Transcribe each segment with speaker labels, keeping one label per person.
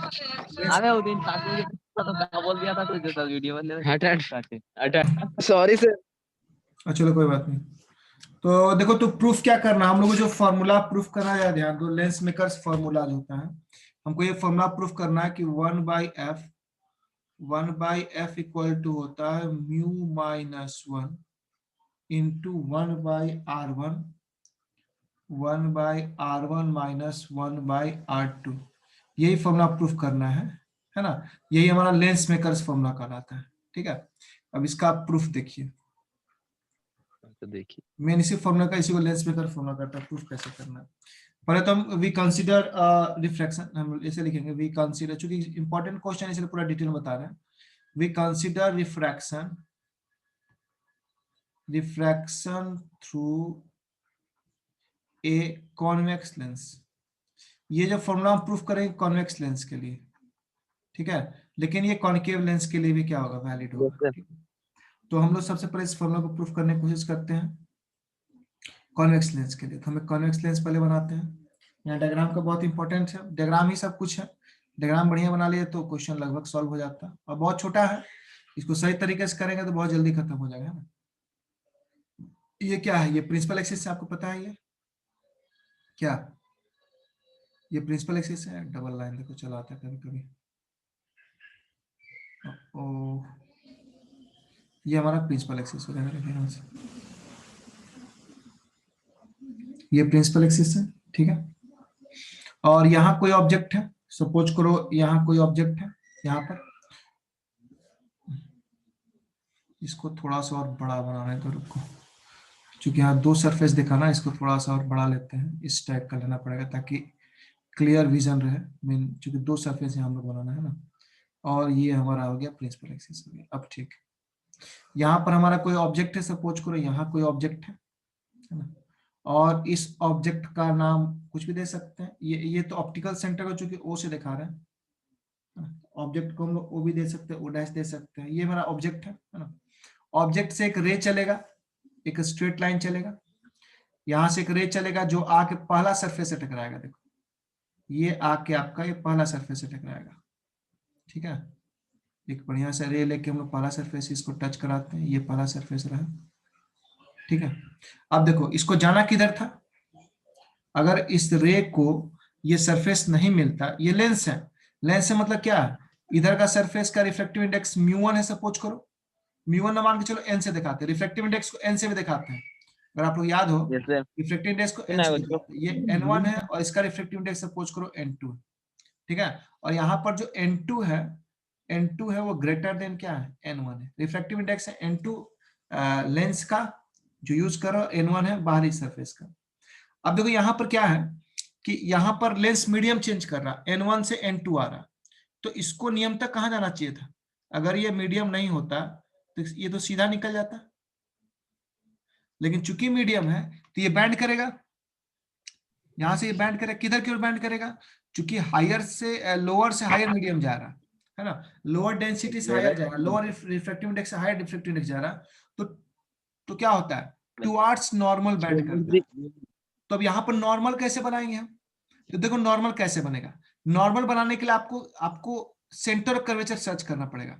Speaker 1: अबे वो दिन साथ में तो क्या बोल दिया था तुझे तो वीडियो बंद हट सॉरी सर।
Speaker 2: चलो कोई बात नहीं। तो देखो, तो प्रूफ क्या करना, हम लोग को जो फॉर्मूला प्रूफ करना है, ध्यान दो, लेंस मेकर्स फॉर्मूला जो होता है, हमको ये फॉर्मूला प्रूफ करना है कि 1/f इक्वल टू होता है mu minus 1 into 1/r1 1/r1 minus 1/r2। यही फॉर्मूला प्रूफ करना है ना। यही हमारा लेंस मेकर्स फॉर्मूला कहलाता है। ठीक है, अब इसका प्रूफ देखिए।
Speaker 1: तो देखिए
Speaker 2: मेन इसी फॉर्मूला का, इसी को लेंस मेकर फॉर्मूला करता है। प्रूफ कैसे करना है, पहले तो हम वी कंसीडर रिफ्रैक्शन, हम ऐसे लिखेंगे वी कंसीडर, चूंकि इंपॉर्टेंट क्वेश्चन इसलिए पूरा डिटेल बता रहे हैं। We consider refraction through a convex lens. ये जो फॉर्मूला हम प्रूफ करेंगे कॉन्वेक्स लेंस के लिए, ठीक है, लेकिन ये कॉन्केव लेंस के लिए भी क्या होगा, वैलिड होगा। ठीक है, तो हम लोग सबसे पहले इस फॉर्मूला को प्रूफ करने की कोशिश करते हैं कॉन्वेक्स लेंस के लिए। तो हमें कॉन्वेक्स लेंस पहले बनाते हैं। यहाँ डायग्राम का बहुत इंपॉर्टेंट है, डायग्राम ही सब कुछ है। डायग्राम बढ़िया बना लिए तो क्वेश्चन लगभग सॉल्व हो जाता है, और बहुत छोटा है, इसको सही तरीके से करेंगे तो बहुत जल्दी खत्म हो जाएगा ना। ये क्या है, ये प्रिंसिपल एक्सिस से आपको पता है, ये क्या, ये प्रिंसिपल एक्सिस है। डबल लाइन देखो चलाता है कभी कभी। ओ, ये हमारा प्रिंसिपल एक्सिस हो जाएगा, ये प्रिंसिपल एक्सिस है। ठीक है, और यहाँ कोई ऑब्जेक्ट है, सपोज करो यहाँ कोई ऑब्जेक्ट है, यहाँ पर, इसको थोड़ा सा और बड़ा बनाना है, तो रुको, क्योंकि यहाँ दो सरफेस देखा ना, इसको थोड़ा सा और बड़ा लेते हैं, इस टाइप का लेना पड़ेगा ताकि क्लियर विजन रहे। मीन क्योंकि दो सरफेस यहाँ हम लोग बनाना है ना, और ये हमारा हो गया प्रिंसिपल एक्सिस हो गया। अब ठीक, यहाँ पर हमारा कोई ऑब्जेक्ट है, सपोज करो यहाँ कोई ऑब्जेक्ट है ना, और इस ऑब्जेक्ट का नाम कुछ भी दे सकते हैं। ये तो ऑप्टिकल सेंटर को चूंकि ओ से दिखा रहे हैं, ऑब्जेक्ट को हम लोग ओ भी दे सकते हैं, ओ डैश दे सकते हैं। ये हमारा ऑब्जेक्ट है ना। ऑब्जेक्ट से एक रे चलेगा, एक स्ट्रेट लाइन चलेगा, यहां से एक रे चलेगा जो आके पहला सरफेस से टकराएगा। देखो ये आके आपका ये पहला सरफेस से टकराएगा। ठीक है, एक बढ़िया सा रे लेके हम लोग पहला सरफेस इसको टच कराते हैं, ये पहला सरफेस रहा। ठीक है, अब देखो इसको जाना किधर था, अगर इस रे को ये सरफेस नहीं मिलता, ये लेंस है, लेंस से मतलब क्या है, इधर का सरफेस का रिफ्लेक्टिव इंडेक्स म्यू1 है, सपोज करो म्यू1 ना मान के चलो एन से दिखाते हैं, रिफ्लेक्टिव इंडेक्स को एन से भी दिखाते हैं, अगर आप लोग याद हो रिफ्लेक्टिव इंडेक्स को एन से दिखाते हैं। ये n1 है और इसका रिफ्लेक्टिव इंडेक्स सपोज करो n2 है। ठीक है, और यहाँ पर जो n2 है वो ग्रेटर देन क्या है, n1 है। रिफ्लेक्टिव इंडेक्स है n2 लेंस का जो यूज करो, n1 है बाहरी सरफेस का। अब देखो यहाँ पर क्या है कि यहाँ पर लेंस मीडियम चेंज कर रहा, n1 से n2 आ रहा, तो इसको नियम तक कहाँ जाना चाहिए था, अगर ये मीडियम नहीं होता तो ये तो सीधा निकल जाता, लेकिन चूंकि मीडियम है तो ये बैंड करेगा, यहां से ये बैंड करेगा, किधर की ओर बैंड करेगा, चूंकि हायर से लोअर से हायर मीडियम जा रहा है ना, लोअर डेंसिटी से हायर जाएगा, लोअर रिफ्लेक्टिव इंडेक्स से हायर रिफ्लेक्टिव इंडेक्स जा रहा, तो क्या होता है, टुवर्ड्स नॉर्मल बैंड करता है। तो अब यहाँ पर नॉर्मल कैसे बनाएंगे हम, तो देखो नॉर्मल कैसे बनेगा, नॉर्मल बनाने के लिए आपको आपको सेंटर ऑफ कर्वेचर सर्च करना पड़ेगा।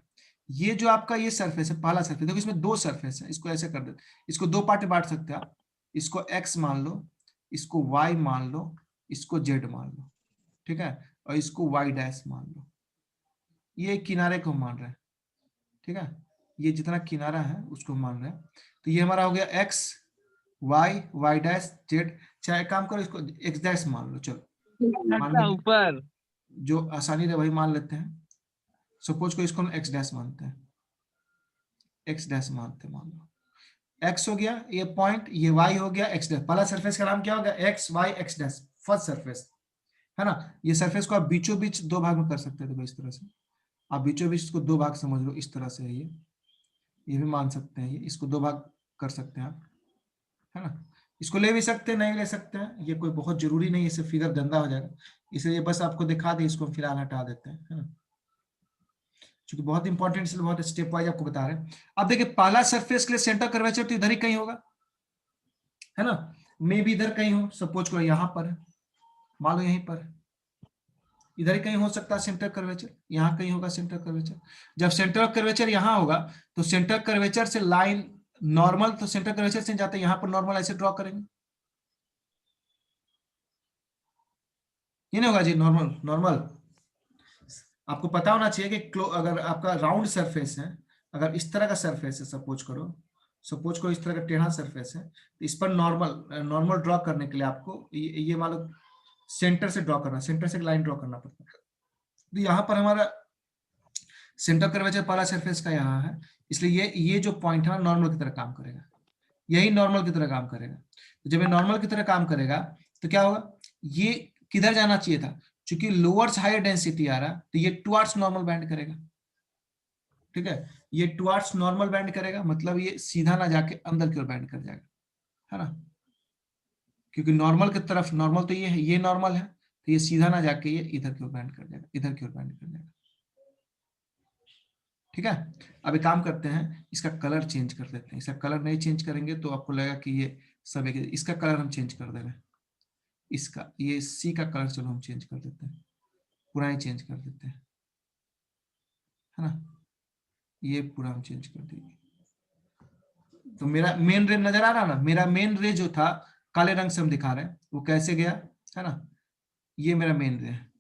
Speaker 2: ये जो आपका ये सरफेस है, पहला सरफेस, देखो इसमें दो सरफेस है, इसको ऐसे कर देते, इसको दो पार्ट में बांट सकते हैं आप, इसको x मान लो, इसको y मान लो, इसको z मान लो। ठीक है, और इसको y डैश मान लो, ये किनारे को मान रहे हैं। ठीक है, ये जितना किनारा है उसको मान रहे हैं, तो ये हमारा हो गया x y डैश z। चाहे काम करो इसको x डैश मान लो, चलो मान
Speaker 1: ऊपर
Speaker 2: जो आसानी रहे वही मान लेते हैं। सपोज को इसको हम x डैश मानते हैं, x डैश मानते हैं, मान लो x हो गया ये पॉइंट, ये y हो गया x डैश। पहला सरफेस का नाम क्या होगा, x y x dash, first surface है ना। ये सरफेस को आप बीचों बीच दो भाग में कर सकते हैं, देखो इस तरह से, आप बीचों बीच इसको दो भाग समझ लो, इस तरह से है ये भी मान सकते हैं, ये इसको दो भाग कर सकते हैं आप, है ना। इसको ले भी सकते हैं, नहीं ले सकते हैं, ये कोई बहुत जरूरी नहीं, इससे फिगर गंदा हो जाएगा, इसलिए बस आपको दिखा दे, इसको फिलहाल हटा देते हैं, है ना, क्योंकि बहुत इंपॉर्टेंट, इसलिए बहुत स्टेप वाइज आपको बता रहे हैं। अब देखिए पहला सरफेस के लिए सेंटर कर्वेचर तो इधर ही कहीं होगा, है ना, मे भी इधर कहीं हो, सपोज करो यहाँ पर है, मान लो यहीं पर, इधर ही कहीं हो सकता है सेंटर कर्वेचर, यहाँ कहीं होगा सेंटर कर्वेचर। जब सेंटर ऑफ कर्वेचर यहाँ होगा तो सेंटर कर्वेचर से लाइन नॉर्मल, तो सेंटर कर्वेचर से जाते हैं यहाँ पर नॉर्मल ऐसे ड्रॉ करेंगे, ये नहीं होगा जी नॉर्मल। नॉर्मल आपको पता होना चाहिए कि अगर आपका राउंड सरफेस है, अगर इस तरह का सरफेस है, सपोज करो इस तरह का टेढ़ा सरफेस है, तो इस पर नॉर्मल ड्रॉ करने के लिए आपको ये मान लो सेंटर से ड्रॉ करना, सेंटर से एक लाइन ड्रॉ करना पड़ता है। तो यहाँ पर हमारा सेंटर कर्वेचर पहला सरफेस का यहाँ है, इसलिए ये जो पॉइंट है नॉर्मल की तरह काम करेगा, यही नॉर्मल की तरह काम करेगा। तो जब ये नॉर्मल की तरह काम करेगा तो क्या होगा, ये किधर जाना चाहिए था, क्योंकि लोअर हायर डेंसिटी आ रहा, तो ये टुवर्ड्स नॉर्मल बैंड करेगा। ठीक है, ये टुवर्ड्स नॉर्मल बैंड करेगा, मतलब ये सीधा ना जाके अंदर की ओर बैंड कर जाएगा, है ना, क्योंकि नॉर्मल की तरफ, नॉर्मल तो ये है, ये नॉर्मल है, तो ये सीधा ना जाके ये इधर की ओर बैंड कर जाएगा, इधर की ओर बैंड कर जाएगा। ठीक है, अब एक काम करते हैं, इसका कलर चेंज कर देते हैं। इसका कलर नहीं चेंज करेंगे तो आपको लगेगा कि ये सब एक, इसका कलर हम चेंज कर दे रहे हैं, इसका ये सी का कलर चलो हम चेंज कर देते हैं, पूरा ही चेंज कर देते हैं, है ना, ये पूरा हम चेंज कर देंगे। तो मेरा मेन रे नजर आ रहा ना, मेरा मेन रे जो था काले रंग से हम दिखा रहे हैं, वो कैसे गया, है ना, ये मेरा मेन रे है,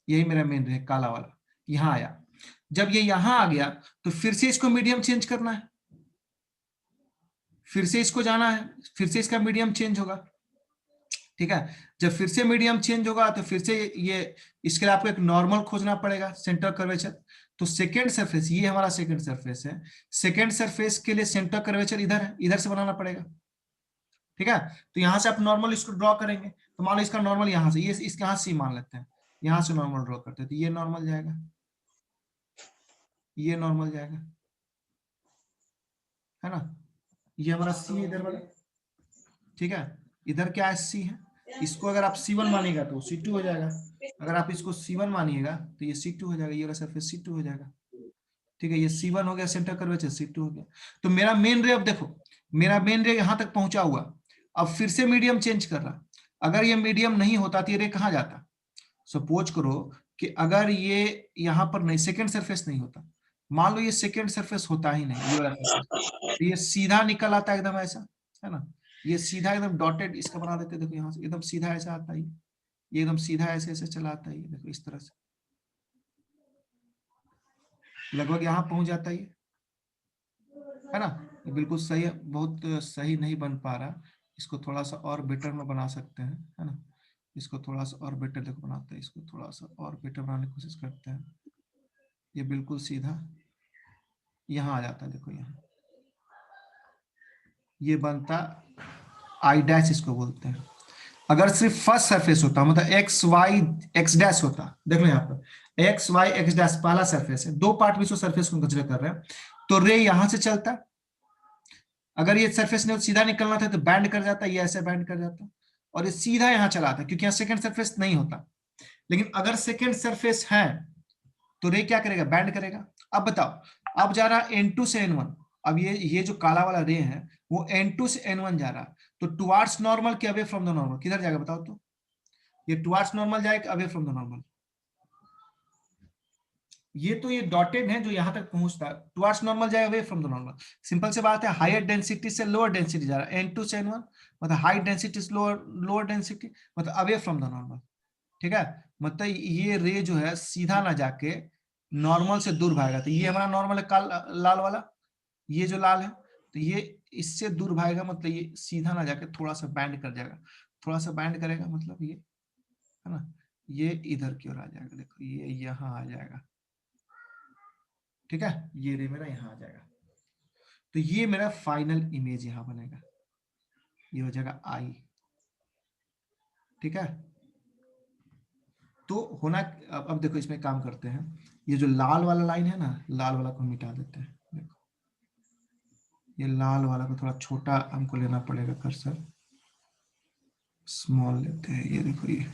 Speaker 2: यही मेरा मेन रे है काला वाला, यहाँ आया। जब ये यहाँ आ गया तो फिर से इसको मीडियम चेंज करना है, फिर से इसको जाना है, फिर से इसका मीडियम चेंज होगा। ठीक है, जब फिर से मीडियम चेंज होगा तो फिर से ये, इसके लिए आपको एक नॉर्मल खोजना पड़ेगा, सेंटर कर्वेचर। तो सेकेंड सरफेस, ये हमारा सेकेंड सरफेस है, सेकेंड सरफेस के लिए सेंटर कर्वेचर इधर है, इधर से बनाना पड़ेगा। ठीक है, तो यहां से आप नॉर्मल इसको ड्रॉ करेंगे, तो मान लो इसका नॉर्मल यहां से, ये इसके यहां से मान लेते हैं, यहां से नॉर्मल ड्रॉ करते हैं, तो ये नॉर्मल जाएगा, ये नॉर्मल जाएगा, है ना, ये हमारा सी है इधर वाला। ठीक है, इधर क्या है, सी है, इसको अगर आप C1 मानिएगा तो C2 हो जाएगा, अगर आप इसको C1 मानिएगा तो ये C2 हो जाएगा, ये वाला सरफेस C2 हो जाएगा। ठीक है, ये C1 हो गया, सेंटर कर्वेचर C2 हो गया। तो मेरा मेन रे, अब देखो मेरा मेन रे यहां तक पहुंचा हुआ, अब फिर से मीडियम चेंज कर रहा, अगर ये मीडियम नहीं होता तो ये रे कहां जाता, सपोज करो कि अगर ये यहाँ पर नहीं, सेकेंड सरफेस नहीं होता, मान लो ये सेकेंड सरफेस होता ही नहीं, ये वाला सरफेस, तो ये सीधा निकल आता एकदम ऐसा, है ना, ये सीधा एकदम डॉटेड इसका बना देते, देखो यहाँ से एकदम सीधा ऐसा आता है, ये एकदम सीधा ऐसे ऐसे चला आता है, देखो इस तरह से लगभग यहाँ पहुंच जाता है ना, ये बिल्कुल सही है, बहुत सही नहीं बन पा रहा, इसको थोड़ा सा और बेटर में बना सकते हैं, है ना, इसको थोड़ा सा और बेटर देखो बनाते हैं, इसको थोड़ा सा और बेटर बनाने की कोशिश करते हैं, ये बिल्कुल सीधा यहाँ आ जाता है, देखो यहाँ ये बनता आई डैश, इसको बोलते हैं। अगर सिर्फ फर्स्ट सरफेस होता, मतलब एक्स वाई एक्स डैश होता, देख लो यहाँ पर एक्स वाई एक्स डैश पहला सरफेस है, दो पार्ट में सरफेस को कंसीडर कर रहे हैं, तो रे यहां से चलता, अगर ये सरफेस ने सीधा निकलना था तो बैंड कर जाता, ये ऐसे बैंड कर जाता, और ये सीधा यहाँ चला आता, क्योंकि यहाँ सेकंड सरफेस नहीं होता। लेकिन अगर सेकंड सरफेस है तो रे क्या करेगा, बैंड करेगा। अब बताओ, अब जा रहा N2 से N1, अब ये जो काला वाला रे है वो N2 से N1 जा रहा, तो टुवार्ड्स नॉर्मल कि अवे फ्रॉम द नॉर्मल, किधर जाएगा बताओ तो, ये टुवार्ड्स नॉर्मल जाएगा अवे फ्रॉम द नॉर्मल, ये तो ये डॉटेड है जो यहां तक पहुंचता है, टुवार्ड्स नॉर्मल जाएगा away from the normal. Simple से बात है, हायर डेंसिटी से लोअर डेंसिटी जा रहा है, N2 से N1, मतलब हाई डेंसिटी से लोअर डेंसिटी, मतलब अवे फ्रॉम द नॉर्मल। ठीक है, मतलब ये रे जो है सीधा ना जाके नॉर्मल से दूर भागेगा, तो ये हमारा नॉर्मल है लाल वाला, ये जो लाल है, तो ये इससे दूर भागेगा, मतलब ये सीधा ना जाके थोड़ा सा बैंड कर जाएगा, थोड़ा सा बैंड करेगा, मतलब ये, है ना, ये इधर की ओर आ जाएगा, देखो ये यहाँ आ जाएगा। ठीक है, ये रे मेरा यहाँ आ जाएगा, तो ये मेरा फाइनल इमेज यहाँ बनेगा, ये हो जाएगा आई। ठीक है, तो होना, अब देखो इसमें काम करते हैं, ये जो लाल वाला लाइन है ना, लाल वाला को मिटा देते हैं, देखो ये लाल वाला को थोड़ा छोटा हमको लेना पड़ेगा, कर्सर स्मॉल लेते हैं, ये देखो ये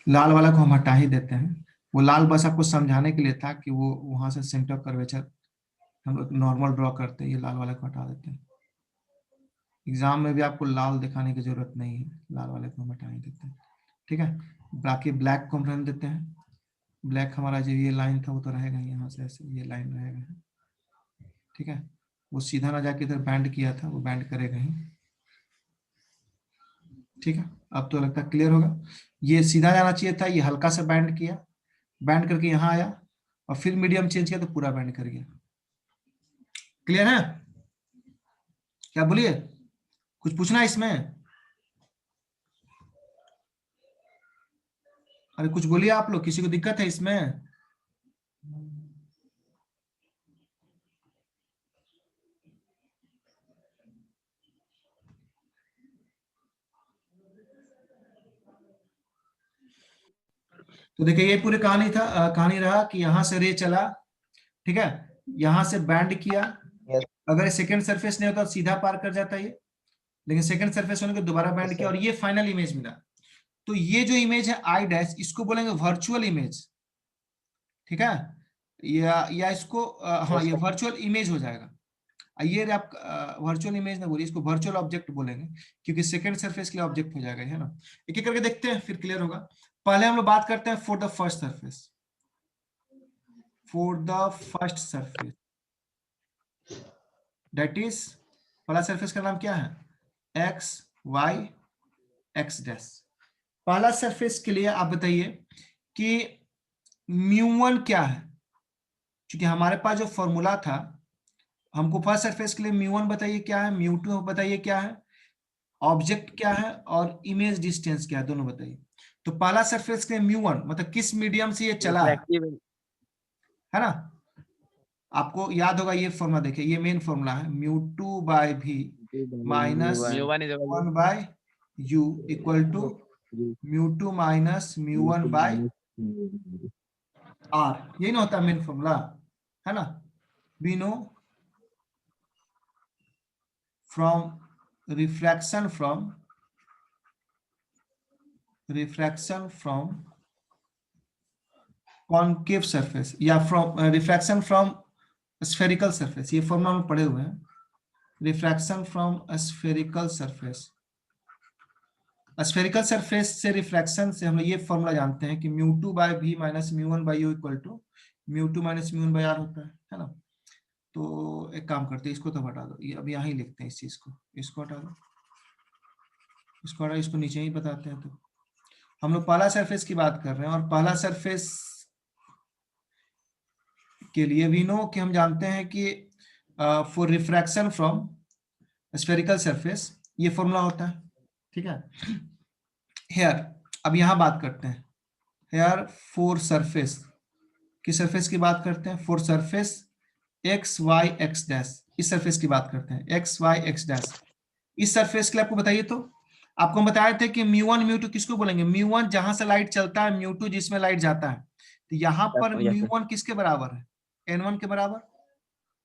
Speaker 2: लाल वाला को हम हटा ही देते हैं, वो लाल बस आपको समझाने के लिए था कि वो वहां से सेंटर कर्वेचर हम लोग नॉर्मल ड्रॉ करते हैं, ये लाल वाले को हटा देते हैं, एग्जाम में भी आपको लाल दिखाने की जरूरत नहीं है, लाल वाले को हम हटा ही देते हैं। ठीक है, बाकी ब्लैक को हम रहने देते हैं, ब्लैक हमारा जो ये लाइन था वो तो रहेगा ही, यहाँ से ऐसे ये लाइन रहेगा, ठीक है। वो सीधा ना जाके इधर बैंड किया था, वो बैंड करेगा ही, ठीक है। अब तो लगता है क्लियर होगा। ये सीधा जाना चाहिए था, ये हल्का सा बैंड किया, बैंड करके यहाँ आया और फिर मीडियम चेंज किया तो पूरा बैंड कर गया। क्लियर है? क्या बोलिए, कुछ पूछना है इसमें? अरे कुछ बोलिए आप लोग, किसी को दिक्कत है इसमें? तो देखिए ये पूरी कहानी था, कहानी रहा कि यहाँ से रे चला, ठीक है, यहाँ से बैंड किया, अगर सेकंड सरफेस नहीं होता तो सीधा पार कर जाता ये, लेकिन सेकंड सरफेस होने के दोबारा बैंड किया और ये फाइनल इमेज मिला। तो ये जो इमेज है आई डैश, इसको बोलेंगे वर्चुअल इमेज, ठीक है, या इसको हाँ ये वर्चुअल इमेज हो जाएगा। ये आप वर्चुअल इमेज ना बोलिए, इसको वर्चुअल ऑब्जेक्ट बोलेंगे, क्योंकि सेकंड सरफेस के लिए ऑब्जेक्ट हो जाएगा, है ना। एक एक करके देखते हैं, फिर क्लियर होगा। पहले हम लोग बात करते हैं for the first surface, for the first surface that is, पहला सरफेस का नाम क्या है, एक्स वाई एक्स डैश। पहला सरफेस के लिए आप बताइए कि म्यू1 क्या है, क्योंकि हमारे पास जो फॉर्मूला था, हमको फर्स्ट सरफेस के लिए म्यू1 बताइए क्या है, म्यू2 बताइए क्या है, ऑब्जेक्ट क्या है और इमेज डिस्टेंस क्या है, दोनों बताइए। तो पहला सरफेस के लिए म्यू1 मतलब किस मीडियम से ये चला है ना। आपको याद होगा ये फॉर्मूला, देखिए ये मेन फॉर्मूला है, म्यू2 बाय भी माइनस म्यू1 बाय यू इक्वल टू म्यू2 माइनस म्यू1 बाय आर, यही ना होता मेन फॉर्मूला, है ना। We know from refraction from concave surface या from refraction from spherical surface, ये फॉर्मूला हम पढ़े हुए हैं, refraction from spherical surface. Spherical surface से रिफ्रैक्शन से हम लोग ये फॉर्मूला जानते हैं कि म्यू2 बाय भी माइनस म्यू1 बाय यू इक्वल टू म्यू2 माइनस म्यू1 बाय आर होता है ना। तो एक काम करते हैं, इसको तो हटा दो, ये अब यहाँ ही लिखते हैं इस चीज को, इसको हटा दो, इसको हटा, इसको नीचे ही बताते हैं। तो हम लोग पहला सरफेस की बात कर रहे हैं, और पहला सरफेस के लिए वी नो कि हम जानते हैं कि for refraction from spherical surface ये फॉर्मूला होता है, ठीक है। हेयर, अब यहां बात करते हैं, हेयर फॉर सरफेस, किस सरफेस की बात करते हैं, for surface x y x dash, इस सरफेस की बात करते हैं, एक्स वाई एक्स डैश। इस सरफेस के लिए आपको बताइए, तो आपको हम बताए थे कि म्यू1 म्यू2 किसको बोलेंगे, म्यू1 जहां से लाइट चलता है, म्यू2 जिसमें लाइट जाता है। तो यहाँ पर म्यू1 किसके बराबर है, n1 के बराबर,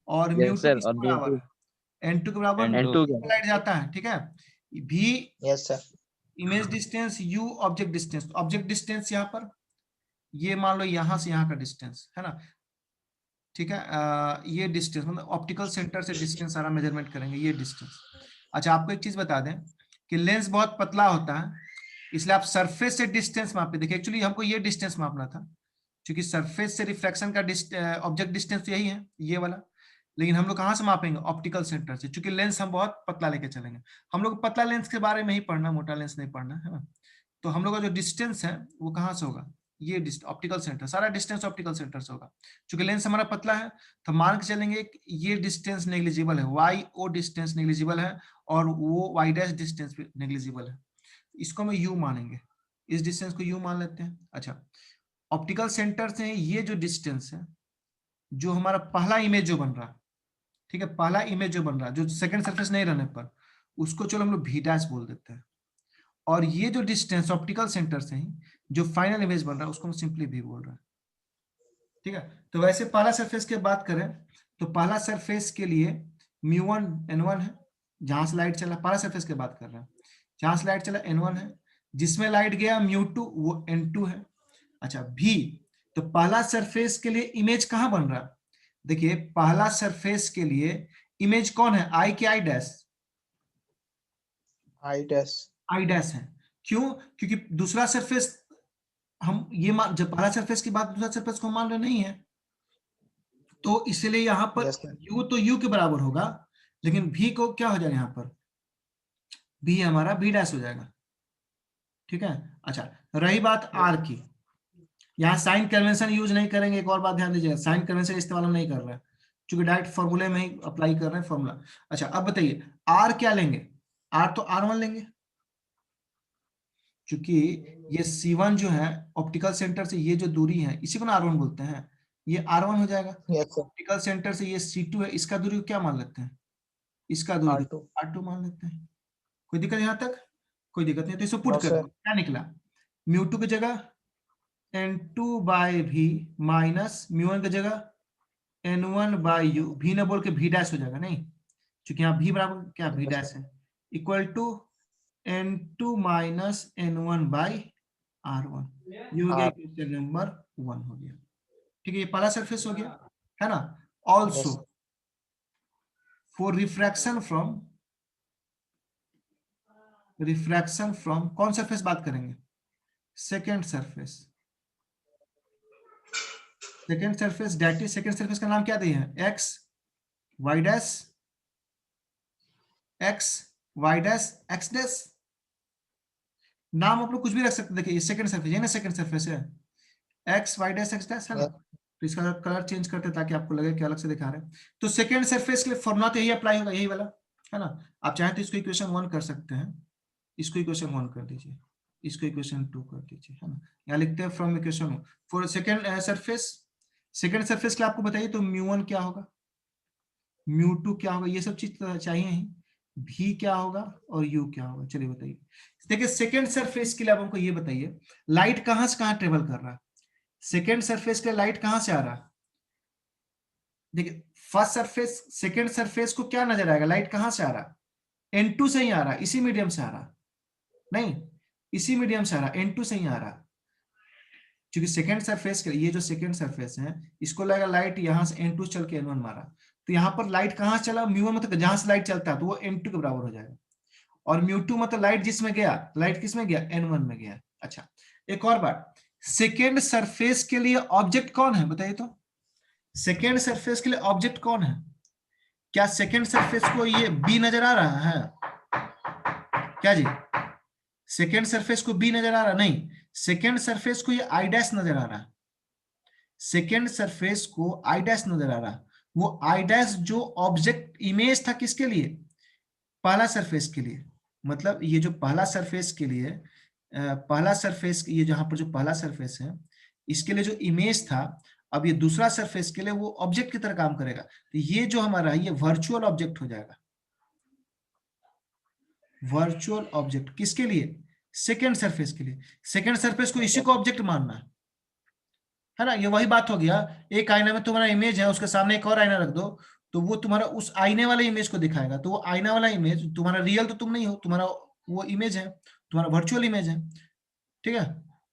Speaker 2: और म्यू2 किसके बराबर है, n2 के बराबर, लाइट जाता है, ठीक है। भी
Speaker 3: yes sir,
Speaker 2: image distance u object distance, object distance यहाँ पर ये मान लो यहाँ से यहाँ का डिस्टेंस है ना, ठीक है। ये डिस्टेंस मतलब ऑप्टिकल सेंटर से डिस्टेंस सारा मेजरमेंट करेंगे, ये डिस्टेंस। अच्छा आपको एक चीज बता दें कि लेंस बहुत पतला होता है, इसलिए आप सरफेस से डिस्टेंस मापे, देखिए एक्चुअली हमको ये डिस्टेंस मापना था, क्योंकि सरफेस से रिफ्लेक्शन का ऑब्जेक्ट डिस्टेंस तो यही है, ये वाला। लेकिन हम लोग कहाँ से मापेंगे, ऑप्टिकल सेंटर से, क्योंकि लेंस हम बहुत पतला लेके चलेंगे। हम लोग पतला लेंस के बारे में ही पढ़ना, मोटा लेंस नहीं पढ़ना, है ना। तो हम लोग का जो डिस्टेंस है वो कहाँ से होगा, ये ऑप्टिकल सेंटर, सारा डिस्टेंस ऑप्टिकल सेंटर से होगा। क्योंकि लेंस हमारा पतला है तो मान के चलेंगे ये डिस्टेंस नेग्लिजिबल है, वाई ओ डिस्टेंस नेग्लिजिबल है, और वो वाई डैश डिस्टेंस नेग्लिजिबल है, इसको हम यू मानेंगे, इस डिस्टेंस को यू मान लेते हैं। अच्छा ऑप्टिकल सेंटर से ये जो डिस्टेंस है, जो हमारा पहला इमेज जो बन रहा है, ठीक है, पहला इमेज जो बन रहा है जो सेकंड सरफेस नहीं रहने पर, उसको चलो हम लोग भी डैश बोल देते हैं। और ये जो डिस्टेंस ऑप्टिकल सेंटर से ही जो फाइनल इमेज बन रहा है उसको हम सिंपली भी बोल रहे हैं, ठीक है। तो वैसे पहला सरफेस की बात करें तो पहला सरफेस के लिए म्यू1 n1 है, जहां से लाइट चला, पहला सरफेस की बात कर रहे हैं, जहां से लाइट चला n1 है, जिसमें लाइट गया म्यू2 वो n2 है। अच्छा भी, तो पहला सरफेस के लिए इमेज कहां बन रहा है, देखिए पहला सरफेस के लिए इमेज कौन है, आई के I dash,
Speaker 3: I dash
Speaker 2: I dash है। क्यों, क्योंकि दूसरा सरफेस हम ये जब पहला सरफेस की बात दूसरा सरफेस को मान रहे नहीं है, तो इसलिए यहाँ पर
Speaker 3: Yes, sir.
Speaker 2: u तो u के बराबर होगा, लेकिन v को क्या हो जाएगा, यहाँ पर v हमारा v डैश हो जाएगा। ठीक है। अच्छा, रही बात r की, यहाँ साइन कन्वेंशन यूज नहीं करेंगे। एक और बात ध्यान दीजिएगा, साइन कन्वेंशन इस्तेमाल नहीं कर रहे हैं, क्योंकि डायरेक्ट फॉर्मूले में ही अप्लाई कर रहे हैं फॉर्मूला। अच्छा, अब बताइए r क्या लेंगे, r तो r1 लेंगे, क्योंकि ये C1 जो है ऑप्टिकल सेंटर से ये जो दूरी है इसी को ना R1 बोलते हैं, ये R1 हो जाएगा।
Speaker 3: Yes, sir.
Speaker 2: ऑप्टिकल सेंटर से ये C2 है, इसका दूरी को क्या मान लेते हैं, इसका दूरी
Speaker 3: R2.
Speaker 2: R2 मान लेते हैं। कोई दिक्कत यहाँ तक? कोई दिक्कत नहीं। तो इसको पुट
Speaker 3: No,
Speaker 2: कर
Speaker 3: sir.
Speaker 2: दो, क्या निकला, μ2 की जगह n2/v माइनस μ1 की जगह n1/u, v न बोल के v डैश हो जाएगा, नहीं क्योंकि यहाँ v बराबर क्या v
Speaker 3: Yes,
Speaker 2: डैश है, इक्वल टू n2 माइनस n1/r1। ये हो गया क्वेश्चन नंबर 1 हो गया। ठीक है, ये पहला सरफेस हो गया है ना। Also
Speaker 3: Yes.
Speaker 2: For refraction from कौन सरफेस बात करेंगे, second surface. Second surface that is, second surface का नाम क्या दिया है, x y dash, x y dash x dash. नाम आप लोग कुछ भी रख सकते हैं। देखिए ये सेकेंड सरफेस, ये ना सेकेंड सरफेस है, x y dash x dash है ना। तो इसका कलर चेंज करते हैं ताकि आपको लगे कि अलग से दिखा रहे हैं। तो सेकेंड सरफेस के लिए फॉर्मूला तो यही अप्लाई होगा, यही वाला है ना। आप चाहें तो इसको इक्वेशन 1 कर सकते हैं, इसको इक्वेशन 1 कर दीजिए, इसको इक्वेशन 2 कर दीजिए, है ना। यहाँ लिखते हैं from equation for second surface, second surface के लिए आपको बताइए तो μ1 क्या होगा, μ2 क्या होगा, ये सब चीज चाहिए ही, v क्या होगा और u क्या होगा। चलिए बताइए, देखिए सेकेंड सरफेस के लिए आप हमको ये बताइए, लाइट कहां से कहां ट्रेवल कर रहा है, सेकेंड सरफेस के लाइट कहां से आ रहा है। देखिए फर्स्ट सरफेस सेकेंड सरफेस को क्या नजर आएगा, लाइट कहां से आ रहा है, n2 से ही आ रहा है, इसी मीडियम से आ रहा है, नहीं इसी मीडियम से आ रहा है, n2 से ही आ रहा है। क्योंकि सेकेंड सरफेस के ये जो सेकेंड सरफेस है इसको लगेगा लाइट यहाँ से n2 चल के n1 मारा, तो यहाँ पर लाइट कहाँ से चला, μ1 मतलब जहां से लाइट चलता है तो वो n2 के बराबर हो जाएगा, और μ2 मतलब लाइट जिसमें गया, लाइट किस में गया, n1 में गया। अच्छा, एक और बात, सेकेंड सरफेस के लिए ऑब्जेक्ट कौन है बताइए तो, सेकेंड सरफेस के लिए ऑब्जेक्ट कौन है, क्या सेकेंड सरफेस को ये बी नजर आ रहा है, क्या जी, सेकेंड सरफेस को बी नजर आ रहा, नहीं सेकेंड सरफेस को ये आई डैश नजर आ रहा, सेकेंड सरफेस को आई डैश नजर आ रहा। वो आई डैश जो ऑब्जेक्ट इमेज था किसके लिए, पहला सरफेस के लिए, मतलब ये जो पहला सरफेस के लिए, पहला सरफेस, ये जहां पर जो पहला सरफेस है इसके लिए जो इमेज था, अब ये दूसरा सरफेस के लिए वो ऑब्जेक्ट की तरह काम करेगा। तो ये जो हमारा है ये वर्चुअल ऑब्जेक्ट हो जाएगा, वर्चुअल ऑब्जेक्ट किसके लिए, सेकेंड सरफेस के लिए। सेकेंड सरफेस को इसी को ऑब्जेक्ट मानना है ना। ये वही बात हो गया, एक आईना में तुम्हारा इमेज है, उसके सामने एक और आईना रख दो तो वो तुम्हारा उस आईने वाले इमेज को दिखाएगा, तो वो आईना वाला इमेज तुम्हारा रियल तो तुम नहीं हो, तुम्हारा वो इमेज है, तुम्हारा वर्चुअल इमेज है। ठीक है,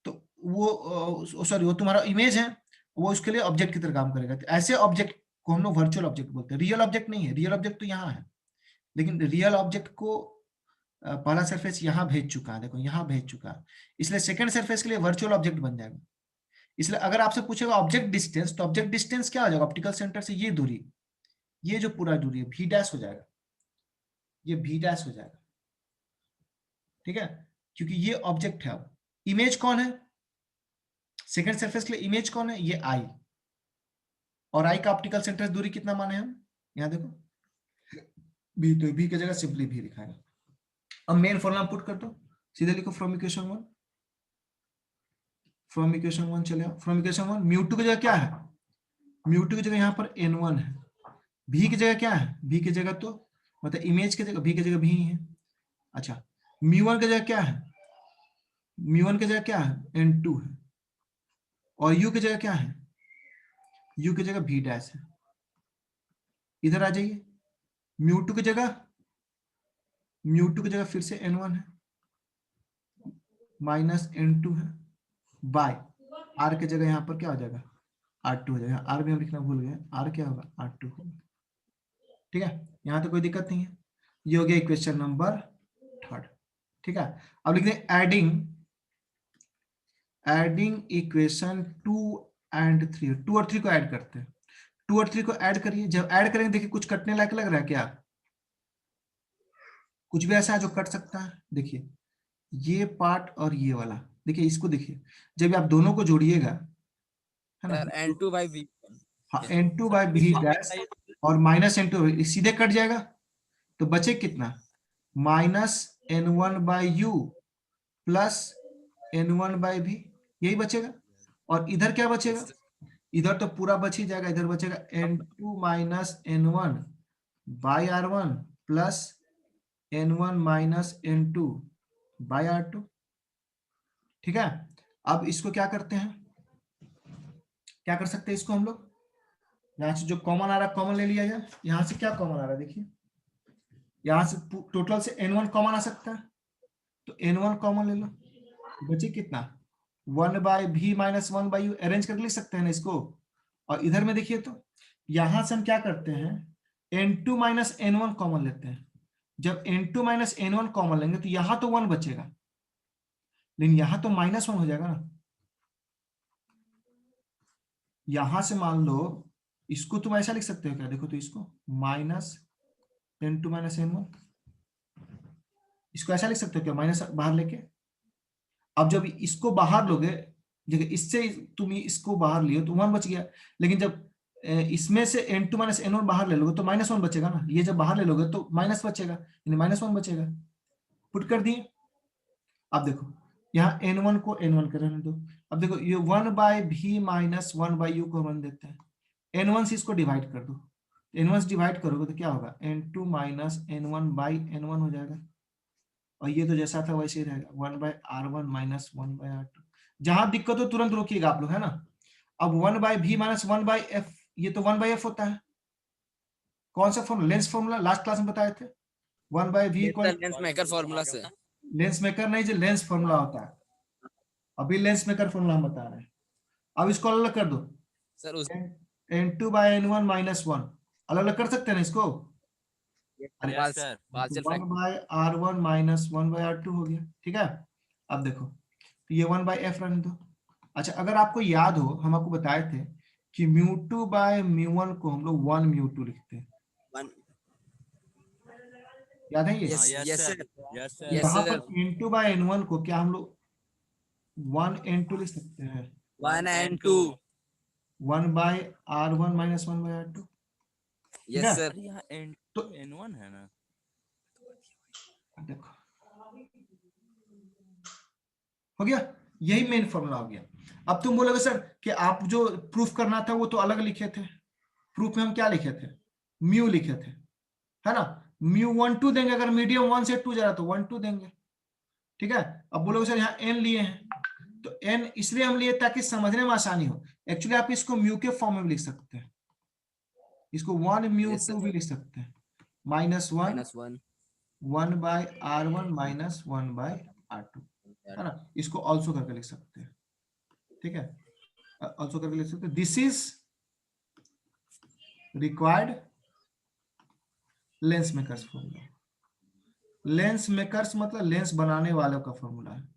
Speaker 2: तो वो सॉरी वो तुम्हारा इमेज है, वो उसके लिए ऑब्जेक्ट की तरह काम करेगा। तो ऐसे ऑब्जेक्ट को हम लोग वर्चुअल ऑब्जेक्ट बोलते हैं, रियल ऑब्जेक्ट नहीं है, रियल ऑब्जेक्ट तो यहाँ है, लेकिन रियल ऑब्जेक्ट को पहला सरफेस यहाँ भेज चुका है, देखो यहाँ भेज चुका है, इसलिए सेकंड सरफेस के लिए वर्चुअल ऑब्जेक्ट बन जाएगा। इसलिए अगर आपसे पूछेगा ऑब्जेक्ट डिस्टेंस, तो ऑब्जेक्ट डिस्टेंस क्या हो जाएगा, ऑप्टिकल सेंटर से ये दूरी, ये जो पूरा दूरी है v डैश हो जाएगा, ये v डैश हो जाएगा। ठीक है, क्योंकि ये ऑब्जेक्ट है। अब इमेज कौन है, सेकंड सरफेस के लिए इमेज कौन है, ये i, और i का ऑप्टिकल सेंटर से दूरी कितना माने हम, यहाँ देखो v, तो v की जगह सिंपली v लिखाएगा। अब मेन फॉर्मूला पुट कर दो, सीधे लिखो फ्रॉम इक्वेशन 1, फ्रॉम इक्वेशन 1 चले आओ, फ्रॉम इक्वेशन 1 μ2 की जगह क्या है, μ2 की जगह यहाँ पर n1 है, v की जगह क्या है, v की जगह तो मतलब इमेज की जगह v की जगह v ही है। अच्छा, μ1 की जगह क्या है, μ1 की जगह क्या है, n2 है, और u की जगह क्या है, u की जगह v डैश है। इधर आ जाइए, μ2 की जगह, μ2 की जगह फिर से n1 है माइनस n2 है, बाय r की जगह यहाँ पर क्या हो जाएगा, r2 हो जाएगा, r भी हम लिखना भूल गए, r क्या होगा, r2 होगा। ठीक है, यहाँ तो कोई दिक्कत नहीं है। ये हो गया इक्वेशन नंबर 3। ठीक है, अब लिखते हैं एडिंग एडिंग इक्वेशन 2 एंड 3, 2 और 3 को ऐड करते हैं। 2 और 3 को ऐड करिए, जब ऐड करेंगे देखिए कुछ कटने लायक लग रहा है क्या? कुछ भी ऐसा है जो कट सकता है? देखिए ये पार्ट और ये वाला, देखिए इसको देखिए, जब आप दोनों को जोड़िएगा, है ना,
Speaker 3: सर N2 by V।
Speaker 2: हाँ N2 by V डैश और माइनस N2 सीधे कट जाएगा, तो बचे कितना? Minus N1 by U plus N1 by V, यही बचेगा। और इधर क्या बचेगा? इधर तो पूरा बच ही जाएगा, इधर बचेगा N2 minus N1 by R1 plus N1 minus N2 by R2। ठीक है, अब इसको क्या करते हैं, क्या कर सकते हैं इसको हम लोग, यहाँ से जो कॉमन आ रहा है कॉमन ले लिया जाए। यहाँ से क्या कॉमन आ रहा है देखिए, यहाँ से टोटल से N1 कॉमन आ सकता है, तो N1 कॉमन ले लो, बचे कितना? 1 by V minus 1 by U, arrange कर लिख सकते हैं ना इसको। और इधर में देखिए तो यहां से हम क्या करते हैं, N2 माइनस N1 कॉमन लेते हैं। जब N2 माइनस N1 कॉमन लेंगे तो यहां तो 1 बचेगा, लेकिन यहां तो माइनस 1 हो जाएगा ना। यहां से मान लो इसको तुम ऐसा लिख सकते हो क्या, देखो तो इसको माइनस N2 माइनस N1, इसको ऐसा लिख सकते हो क्या, माइनस बाहर लेके। अब जब इसको बाहर लोगे, जगह इससे तुम इसको बाहर लियो तो 1 बच गया, लेकिन जब इसमें से N2 माइनस N1 बाहर ले लोगे तो माइनस 1 बचेगा ना, ये जब बाहर ले लोगे तो माइनस बचेगा, यानी माइनस 1 बचेगा। पुट कर दिए। अब देखो यहाँ N1 को N1 कर रहने दो। अब देखो ये 1 by V minus 1 by U को हम देते हैं, N1 से इसको डिवाइड कर दो, N1 से डिवाइड करोगे तो क्या होगा, N2 minus N1 by N1 हो जाएगा, और ये तो जैसा था वैसे ही रहेगा, 1 by R1 minus 1 by R2। जहां दिक्कत हो तुरंत रोकिएगा आप लोग, है ना। अब 1 by V minus 1 by F, ये तो 1 बाय F होता है। कौन सा formula, lens formula, last class में बताए थे, 1 by V equal
Speaker 3: lens maker formula से।
Speaker 2: लेंस मेकर नहीं, जो लेंस फॉर्मूला होता है, अभी लेंस मेकर फॉर्मूला हम बता रहे हैं। अब इसको अलग कर दो,
Speaker 3: सर उस
Speaker 2: N2 बाय N1 माइनस 1, अलग अलग कर सकते हैं ना इसको,
Speaker 3: partial
Speaker 2: 1 by R1 minus 1 by R2 हो गया। ठीक है, अब देखो तो ये 1 बाय F रहने दो। अच्छा, अगर आपको याद हो, हम आपको बताए थे कि μ2 बाय μ1 को हम लोग 1 μ2 लिखते हैं, याद है ये?
Speaker 3: Yes sir.
Speaker 2: यहाँ पर N2 बाय N1 को क्या हम लोग 1 N2 लिख सकते हैं,
Speaker 3: 1 and 2।
Speaker 2: 1 by R1 minus 1 by R2।
Speaker 3: Yes sir.
Speaker 2: तो
Speaker 4: N1 है ना,
Speaker 2: देखो हो गया, यही मेन फॉर्मूला हो गया। अब तुम बोलोगे सर कि आप जो प्रूफ करना था वो तो अलग लिखे थे, प्रूफ में हम क्या लिखे थे, म्यू लिखे थे, है ना। म्यू 1 2 देंगे, अगर मीडियम 1 से 2 जा रहा तो 1 2 देंगे। ठीक है, अब बोलोगे सर यहाँ एन लिए हैं, तो एन इसलिए हम लिए ताकि समझने में आसानी हो। एक्चुअली आप इसको म्यू के फॉर्म में भी लिख सकते हैं, इसको 1 म्यू 2 भी लिख सकते हैं, minus 1 1 by R1 minus 1 by R2, है ना। इसको ऑल्सो करके लिख सकते हैं, ठीक है, ऑल्सो करके लिख सकते हैं। This is required lens makers formula. Lens makers मतलब लेंस बनाने वालों का फॉर्मूला है,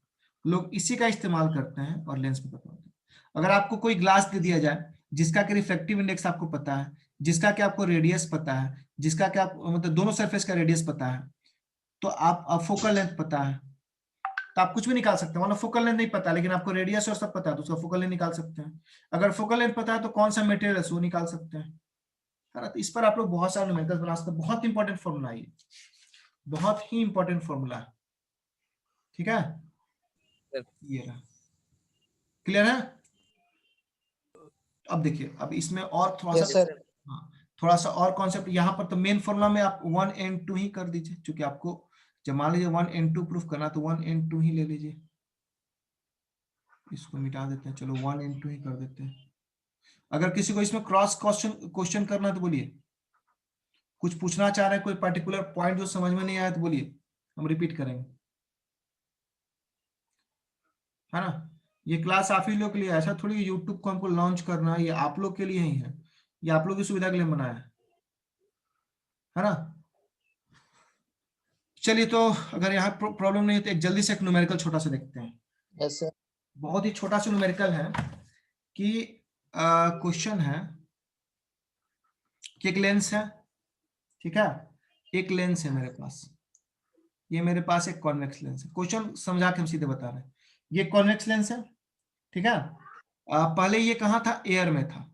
Speaker 2: लोग इसी का इस्तेमाल करते हैं और लेंस मेकर बनाते हैं। अगर आपको कोई ग्लास दे दिया जाए जिसका कि रिफ्लेक्टिव इंडेक्स आपको पता है, जिसका कि आपको रेडियस पता है, जिसका कि आप मतलब दोनों सरफेस का रेडियस पता है, तो आप फोकल लेंथ पता है, तो आप कुछ भी निकाल सकते हैं। मतलब फोकल लेंथ नहीं पता लेकिन आपको रेडियस और सब पता है तो उसका फोकल लेंथ निकाल सकते हैं। अगर फोकल लेंथ पता है तो कौन सा मटेरियल है वो निकाल सकते हैं, है ना। तो इस पर आप लोग बहुत सारे न्यूमेरिकल्स बना सकते हैं। बहुत इंपॉर्टेंट फॉर्मूला है ये, बहुत ही इंपॉर्टेंट फॉर्मूला है, ठीक है। ये रहा, क्लियर है। अब देखिए, अब इसमें और थोड़ा सा हाँ, थोड़ा सा और कॉन्सेप्ट यहाँ पर। तो मेन फॉर्मूला में आप 1 and 2 ही कर दीजिए, क्योंकि आपको जब मान लीजिए 1 and 2 प्रूफ करना तो 1 and 2 ही ले लीजिए। इसको मिटा देते हैं, चलो 1 and 2 ही कर देते हैं। अगर किसी को इसमें क्रॉस क्वेश्चन करना है तो बोलिए, कुछ पूछना चाह रहे हैं, कोई पर्टिकुलर पॉइंट जो समझ में नहीं आया तो बोलिए, हम रिपीट करेंगे, है ना। ये क्लास आप ही लोग के लिए, ऐसा थोड़ी यूट्यूब को हमको लॉन्च करना है, ये आप लोग के लिए ही है, ये आप लोग की सुविधा के लिए बनाया है ना। चलिए, तो अगर यहाँ प्रॉब्लम नहीं है तो एक जल्दी से एक न्यूमेरिकल छोटा सा देखते हैं।
Speaker 5: Yes sir.
Speaker 2: बहुत ही छोटा सा न्यूमेरिकल है कि क्वेश्चन है कि एक लेंस है, ठीक है, एक लेंस है मेरे पास, ये मेरे पास एक कॉन्वेक्स लेंस है। क्वेश्चन समझा के हम सीधे बता रहे हैं। ये कॉन्वेक्स लेंस है, ठीक है। पहले ये कहाँ था, एयर में था,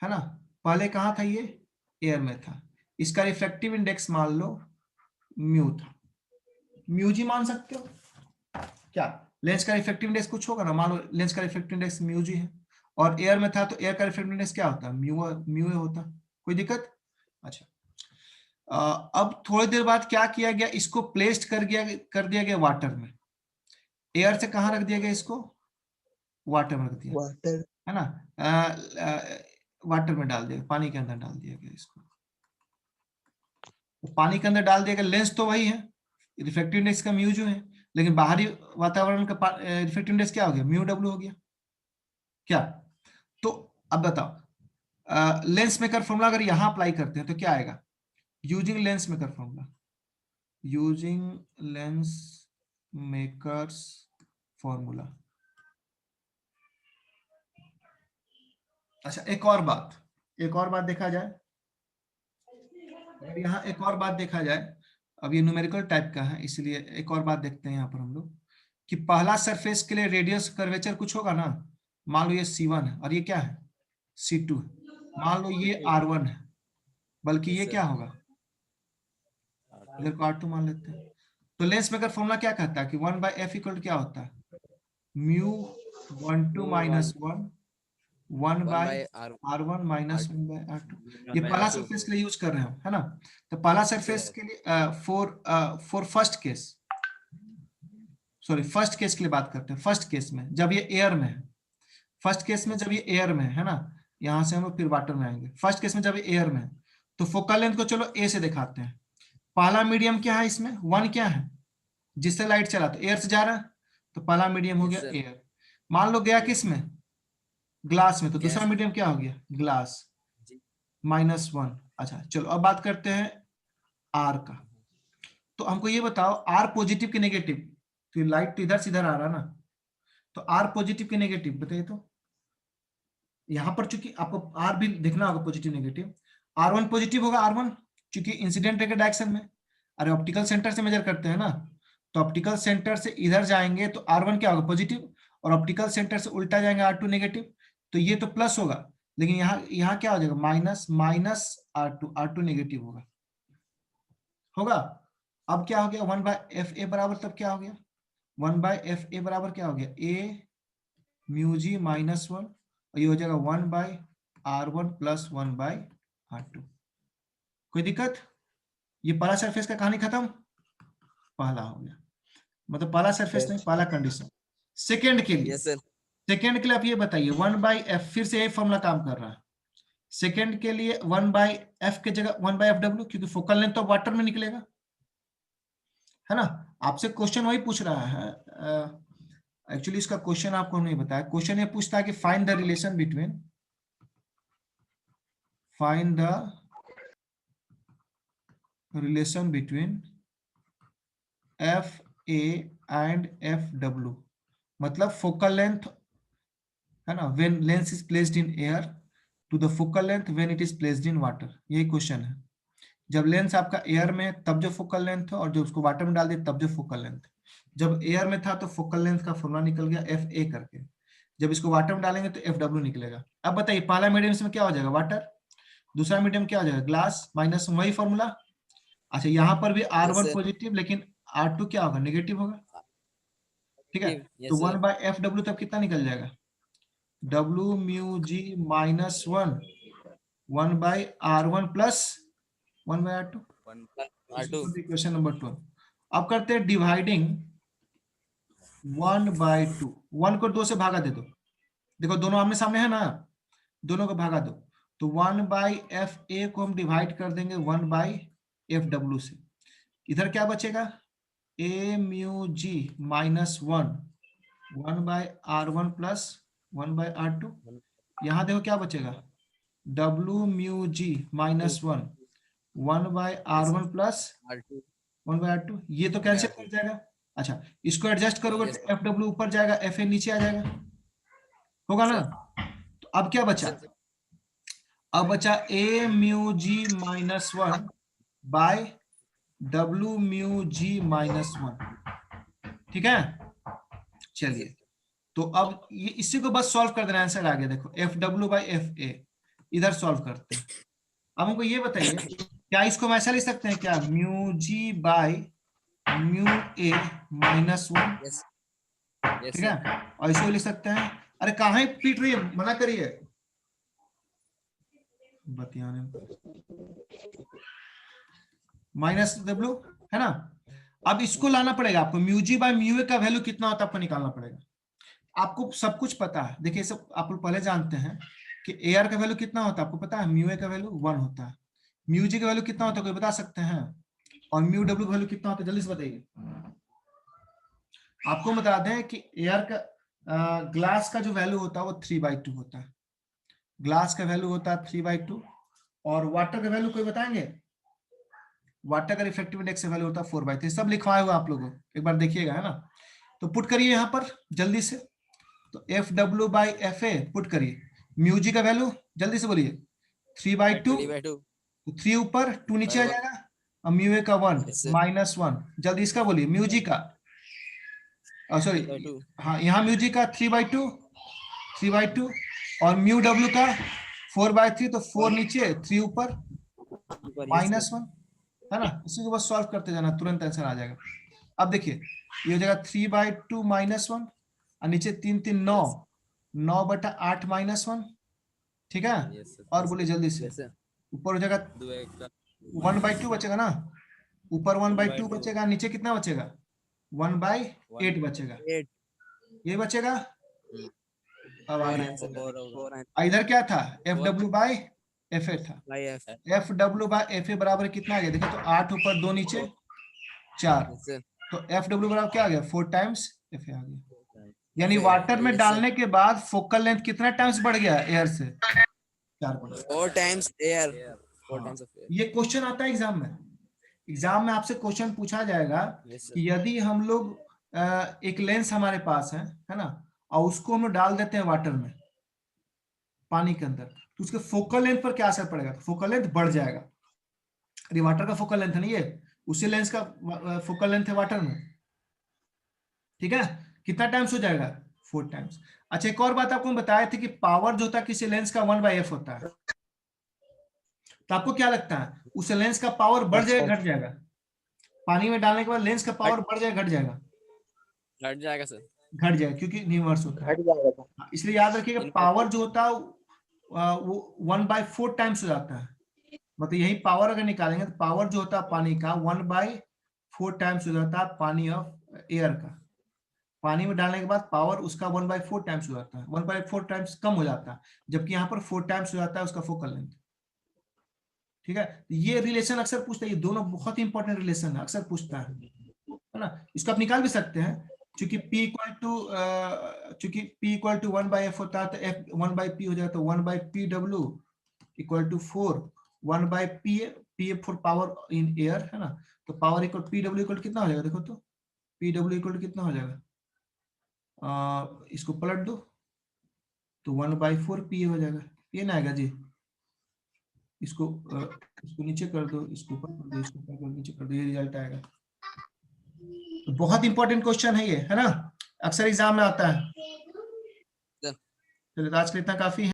Speaker 2: है ना, पहले कहाँ था, ये एयर में था। इसका रिफ्रैक्टिव इंडेक्स मान लो म्यू था, म्यू जी मान सकते हो क्या? लेंस का रिफ्रैक्टिव इंडेक्स कुछ होगा ना, मान लो लेंस का रिफ्रैक्टिव इंडेक्स म्यू जी है, और एयर में था तो एयर का रिफ्रैक्टिव इंडेक्स क्या होता है, म्यू म्यू होता। कोई दिक्कत? अच्छा, अब थोड़ी देर बाद क्या किया गया, इसको प्लेस्ड कर दिया गया वाटर में। एयर से कहाँ रख दिया गया इसको, वाटर में रख दिया,
Speaker 3: वाटर
Speaker 2: है ना, वाटर में डाल दिया, पानी के अंदर डाल दिया गया इसको। तो पानी के अंदर डाल दिया गया, लेंस तो वही है, रिफ्रैक्टिव इंडेक्स का म्यू जो है, लेकिन बाहरी वातावरण का रिफ्रैक्टिव इंडेक्स क्या हो गया, म्यू डब्ल्यू हो गया क्या? तो अब बताओ, लेंस मेकर फॉर्मूला अगर यहां अप्लाई करते हैं तो क्या आएगा, using lens maker formula, using lens makers formula. अच्छा, एक और बात देखा जाए, और यहाँ एक और बात देखा जाए, अब ये न्यूमेरिकल टाइप का है इसलिए एक और बात देखते हैं यहाँ पर हम लोग, कि पहला सरफेस के लिए रेडियस कर्वेचर कुछ होगा ना, मान लो ये C1 है और ये क्या है, C2 है, मान लो ये R1 है, बल्कि ये क्या होगा, इधर को R2 मान लेते हैं। तो लेंस मेकर फॉर्मूला क्या कहता है कि 1/f इक्वल क्या होता है, mu 1/2 minus 1 by
Speaker 3: by R
Speaker 2: R1 minus 1/R2। ये
Speaker 1: by
Speaker 2: पहला
Speaker 1: R2।
Speaker 2: सरफेस के लिए यूज कर रहे हैं हम, है ना। तो पहला सरफेस के लिए for first case, sorry first case के लिए बात करते हैं। फर्स्ट केस में जब ये एयर में है, फर्स्ट केस में जब ये एयर में है ना, यहां से हम फिर वाटर में आएंगे। फर्स्ट केस में जब ये एयर में है तो फोकल लेंथ को चलो ए से दिखाते हैं। पहला मीडियम क्या है इसमें, 1 क्या है, जिससे लाइट चला तो एयर से जा रहा है, तो पहला मीडियम हो गया एयर। मान लो गया किस में, ग्लास में, तो दूसरा मीडियम क्या हो गया, ग्लास, -1। अच्छा चलो अब बात करते हैं आर का। तो हमको ये बताओ आर पॉजिटिव की नेगेटिव, तो ये लाइट तो इधर से इधर आ रहा ना, तो आर पॉजिटिव की नेगेटिव बताइए। तो यहां पर चूंकि आपको आर भी देखना होगा पॉजिटिव नेगेटिव, R1 पॉजिटिव होगा, R1 चूंकि इंसिडेंट रे के डायरेक्शन में, अरे ऑप्टिकल सेंटर से मेजर करते हैं ना, तो ऑप्टिकल सेंटर से इधर जाएंगे तो R1 क्या होगा, पॉजिटिव, और ऑप्टिकल सेंटर से उल्टा जाएंगे R2 नेगेटिव, तो ये तो प्लस होगा, लेकिन यहाँ क्या हो जाएगा, माइनस R2 नेगेटिव होगा। अब क्या हो गया, 1/fa बराबर, तब क्या हो गया, 1/fa बराबर क्या हो गया, a म्यू जी -1, और ये हो जाएगा 1/R1 प्लस 1/R2। कोई दिक्कत? ये पहला सरफेस का कहानी खत्म, पहला हो गया, मतलब पहला सरफेस नहीं, पहला कंडीशन। सेकेंड के लिए,
Speaker 3: यस सर
Speaker 2: सेकेंड के लिए आप ये बताइए 1/f, फिर से ये फॉर्मूला काम कर रहा है। सेकेंड के लिए 1/f के जगह 1/fw, क्योंकि फोकल लेंथ तो वाटर में निकलेगा, है ना। आपसे क्वेश्चन वही पूछ रहा है, एक्चुअली इसका क्वेश्चन आपको नहीं बताया। क्वेश्चन ये पूछता है कि find the relation between, find the relation between FA and FW, मतलब फोकल लेंथ, है ना, when lens is placed in air to the focal length when it is placed in water. यही क्वेश्चन है, जब लेंस आपका air में तब जो फोकल लेंथ है, और जब उसको वाटर में डाल दिया तब जो फोकल लेंथ। जब एयर में था तो फोकल लेंथ का फॉर्मूला निकल गया FA करके, जब इसको वाटर में डालेंगे तो FW निकलेगा। अब बताइए पहला मीडियम में क्या हो जाएगा, वाटर, दूसरा मीडियम क्या हो जाएगा, ग्लास, माइनस वही फॉर्मूला। अच्छा यहाँ पर भी R1
Speaker 3: सर
Speaker 2: पॉजिटिव, लेकिन R2 क्या होगा, नेगेटिव होगा, ठीक है। तो
Speaker 3: यस सर
Speaker 2: 1/FW तब कितना निकल जाएगा, W mu g -1, 1/R1 plus 1/R2।
Speaker 3: 1/R2
Speaker 2: question number 2। अब करते हैं डिवाइडिंग 1/2, 1 को 2 से भागा दे दो, देखो दोनों आमने सामने है ना, दोनों को भागा दो, तो 1/FA को हम डिवाइड कर देंगे 1/FW से। इधर क्या बचेगा, A mu g -1, 1/R1 plus 1/R2। यहाँ देखो क्या बचेगा, W mu g -1, 1/R1 plus
Speaker 3: R2
Speaker 2: 1/R2। ये तो कैंसिल कर जाएगा, अच्छा, इसको एडजस्ट करोगे
Speaker 3: Yes,
Speaker 2: तो एफ डब्ल्यू ऊपर जाएगा, एफ ए नीचे आ जाएगा, होगा ना? तो अब क्या बचा?
Speaker 3: Sir.
Speaker 2: अब बचा ए म्यू जी -1 बाय डब्ल्यू म्यू जी -1, ठीक है? चलिए, तो अब ये इसी को बस सॉल्व कर देना, आंसर आ गया। देखो F W by F A, इधर सॉल्व करते हैं। अब हमको ये बताइए, क्या इसको हम ऐसा लिख सकते हैं क्या, mu g by mu a -1,
Speaker 3: Yes. Yes,
Speaker 2: ठीक
Speaker 3: sir.
Speaker 2: है? और इसको लिख सकते हैं, अरे कहाँ है पीट रही है, मना करिए बतियाने, -w, है ना? अब इसको लाना पड़ेगा आपको, म्यू जी बाई म्यू ए का वैल्यू कितना होता है आपको निकालना पड़ेगा। आपको सब कुछ पता है, देखिए सब आप लोग पहले जानते हैं कि ए आर का वैल्यू कितना होता है आपको पता है, म्यू ए का वैल्यू 1 होता है, म्यू जी का वैल्यू कितना होता है कोई बता सकते हैं, और म्यू डब्ल्यू का वैल्यू कितना होता है, जल्दी से बताइए। आपको बता दें कि ए आर का ग्लास का जो वैल्यू होता है वो 3/2 होता है, ग्लास का वैल्यू होता है 3/2, और वाटर का वैल्यू कोई बताएंगे, वाटर का रिफ्लेक्टिव इंडेक्स का वैल्यू होता है 4/3, सब लिखवाए हुआ आप लोगों, एक बार देखिएगा, है ना? तो पुट करिए यहाँ पर जल्दी से, तो F W by F A put करिए, म्यू जी का वैल्यू जल्दी से बोलिए 3/2,
Speaker 3: 3/2.
Speaker 2: तो 3 ऊपर 2 नीचे आ जाएगा, और म्यू ए का 1
Speaker 3: Yes, sir.
Speaker 2: -1, जल्दी इसका बोलिए म्यू जी का, सॉरी
Speaker 3: 3/2.
Speaker 2: हाँ यहाँ म्यू जी का 3/2, और म्यू डब्ल्यू का 4/3, तो 4 नीचे 3 ऊपर
Speaker 3: Yes, sir.
Speaker 2: -1, है ना? इसी को बस सॉल्व करते जाना, तुरंत आंसर आ जाएगा। अब देखिए ये हो जाएगा 3/2 -1, और नीचे 3 3 9, 9/8 -1, ठीक है?
Speaker 3: Yes, sir.
Speaker 2: और बोलिए जल्दी से,
Speaker 3: Yes, sir.
Speaker 2: ऊपर हो जाएगा 1/2 बचेगा ना, ऊपर 1/2 बचेगा, नीचे कितना बचेगा, 1/8 बचेगा,
Speaker 3: 8.
Speaker 2: ये बचेगा। अब आ
Speaker 3: 4
Speaker 2: गया,
Speaker 3: answer. 4
Speaker 2: इधर क्या था, F W by F A था,
Speaker 3: by F.
Speaker 2: F W by F A बराबर कितना आ गया, देखो तो 8 ऊपर 2 नीचे 4,
Speaker 3: Yes, sir.
Speaker 2: तो एफ डब्ल्यू बराबर क्या आ गया, 4 टाइम्स एफ ए आ गया, यानी
Speaker 3: FA,
Speaker 2: वाटर में
Speaker 3: yes,
Speaker 2: डालने के बाद फोकल लेंथ कितना टाइम्स बढ़ गया एयर से, 4 बढ़ गया।
Speaker 3: 4 times air. 4
Speaker 2: हाँ,
Speaker 3: times of air.
Speaker 2: ये क्वेश्चन आता है एग्जाम में, एग्जाम में आपसे क्वेश्चन पूछा जाएगा
Speaker 3: Yes, sir.
Speaker 2: कि यदि हम लोग एक लेंस हमारे पास है ना, और उसको हम डाल देते हैं वाटर में, पानी के अंदर, तो उसके फोकल लेंथ पर क्या असर पड़ेगा, फोकल लेंथ बढ़ जाएगा। अरे वाटर का फोकल लेंथ है नहीं है, उसी लेंस का फोकल लेंथ है वाटर में, ठीक है? कितना टाइम्स हो जाएगा, 4 टाइम्स। अच्छा, एक और बात आपको बताया थी कि पावर जो होता है किसी लेंस का 1/f होता है, तो आपको क्या लगता है उस लेंस का पावर बढ़ जाएगा घट जाएगा, पानी में डालने के बाद लेंस का पावर बढ़ जाएगा घट जाएगा,
Speaker 3: घट जाएगा सर,
Speaker 2: घट जाएगा, क्योंकि इनवर्स होता है,
Speaker 1: हट जाएगा।
Speaker 2: इसलिए याद रखिएगा
Speaker 3: Inverse.
Speaker 2: पावर जो होता है वो 1/4 टाइम्स हो जाता है, मतलब यही पावर अगर निकालेंगे तो पावर जो होता है पानी का 1/4 टाइम्स हो जाता है पानी ऑफ एयर का, पानी में डालने के बाद पावर उसका 1/4 टाइम्स हो जाता है, 1/4 टाइम्स कम हो जाता है, जबकि यहाँ पर 4 टाइम्स हो जाता है उसका फोकल लेंथ, ठीक है? ये रिलेशन अक्सर पूछता है, ये दोनों बहुत इंपॉर्टेंट रिलेशन है, अक्सर पूछता है ना? इसको आप निकाल भी सकते हैं, चूंकि P इक्वल टू 1/f होता है तो F 1/p हो जाता है, तो 1/pw equal to 4 1/p for power in air, है ना? तो पावर इक्वल pw इक्वल कितना हो जाएगा, देखो तो pw इक्वल कितना हो जाएगा, इसको पलट दो तो 1/4 p हो जाएगा, ये ना आएगा जी, इसको नीचे कर दो, इसको ऊपर कर दो, इसको ऊपर कर दो, नीचे कर दो, ये रिजल्ट आएगा। तो बहुत इंपॉर्टेंट क्वेश्चन है ये, है ना? अक्सर एग्जाम में आता है। चलिए आज के लिए इतना काफी है।